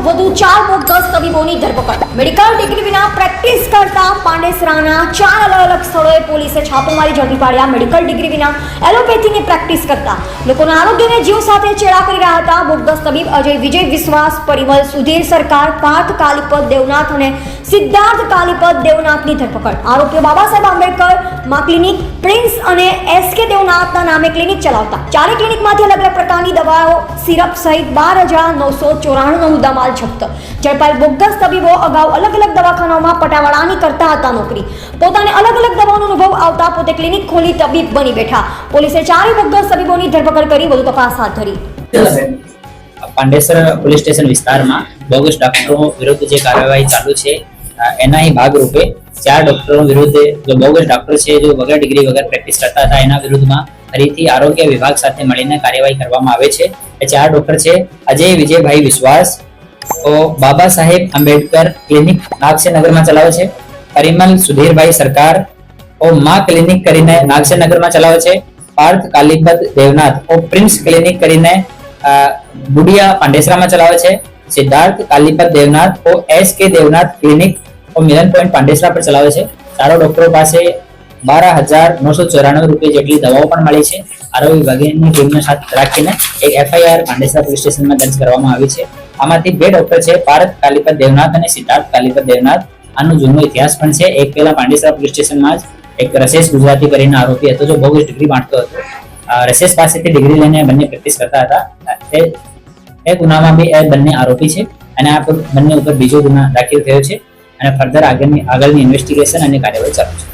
વધુ 4 બોગસ તબીબોની ધરપકડ. મેડિકલ ડિગ્રી વિના પ્રેક્ટિસ કરતા પાંડેસરાના 4 અલગ સ્થળોએ પોલીસે છાપો મારી ઝડપી પાડ્યા. મેડિકલ ડિગ્રી વિના એલોપેથીની પ્રેક્ટિસ કરતા લોકોના આરોગ્યને જીવ સાથે ચેડા કરી રહ્યા હતા બોગસ તબીબ અજય વિજય વિશ્વાસ, પરિમલ સુધીર સરકાર, પાર્થ કાલીપત દેવનાથ અને સિદ્ધાર્થ કાલીપત દેવનાથની ધરપકડ. આરોપીઓ બાબા સાહેબ આંબેડકર માં ક્લિનિક, પ્રિન્સ અને એસકે દેવનાથના નામે ક્લિનિક ચલાવતા. ચારે ક્લિનિકમાંથી અલગ અલગ પ્રકારની દવાઓ, સિરપ સહિત 12,994નો મુદ્દામાલ જપ્ત. ઝડપાયેલ બોગસ તબીબો અગાઉ અલગ અલગ દવાખાનાઓમાં પટાવાળાની કરતા હતા નોકરી. પોતાને અલગ અલગ દવાનો અનુભવ આવતા પોતે ક્લિનિક ખોલી તબીબ બની બેઠા. પોલીસે 4 બોગસ તબીબોની ધરપકડ કરી વધુ તપાસ હાથ ધરી. પાંડેસરા પોલીસ સ્ટેશન વિસ્તારમાં બોગસ ડોક્ટરો વિરુદ્ધ જે કાર્યવાહી ચાલુ છે એના ही ભાગરૂપે 4 ડોક્ટરો વિરુદ્ધ जो બોગસ ડોક્ટર છે जो વગર ડિગ્રી વગર પ્રેક્ટિસ કરતા હતા એના વિરુદ્ધમાં ફરીથી આરોગ્ય વિભાગ સાથે મળીને કાર્યવાહી કરવામાં આવે છે. એ 4 ડોક્ટર છે અજય વિજયભાઈ વિશ્વાસ, બાબા સાહેબ આંબેડકર ક્લિનિક નાગસેનગરમાં ચલાવે છે. પરિમલ સુધીરભાઈ સરકાર માં ક્લિનિક કરીને નાગસેનગરમાં ચલાવે છે. પાર્થ કાલીપત દેવનાથ પ્રિન્સ ક્લિનિક કરીને બુડિયા પાંડેસરામાં ચલાવે છે. સિદ્ધાર્થ કાલીપત દેવનાથ એસકે દેવનાથ ક્લિનિક મિલન પોઈન્ટ પાંડેસરા પર ચલાવે છે. 4 ડોક્ટરો પાસે 12,994 રૂપિયા જેટલી દવાઓ પણ મળી છે. આરોગ્ય વિભાગની ટીમને સાથે રાખીને એક એફઆઈઆર પાંડેસરા પોલીસ સ્ટેશનમાં દર્જ કરવામાં આવી છે. આમાંથી 2 ડોક્ટર છે પાર્થ કાલીપત દેવનાથ અને સિદ્ધાર્થ કાલીપત દેવનાથ. આનો જૂનો ઇતિહાસ પણ છે. એક પહેલા પાંડેસરા પોલીસ સ્ટેશનમાં જ એક રસેશ ગુજરાતી કરીને આરોપી હતો જો બોગસ ડિગ્રી બાંટતો હતો. રસેશ પાસેથી ડિગ્રી લઈને બંને પ્રેક્ટિસ કરતા હતા. એ ગુનામાં બી એ બંને આરોપી છે અને આ બંને ઉપર બીજો ગુના દાખલ થયો છે અને ફર્ધર આગળની ઇન્વેસ્ટિગેશન અને કાર્યવાહી ચાલુ છે.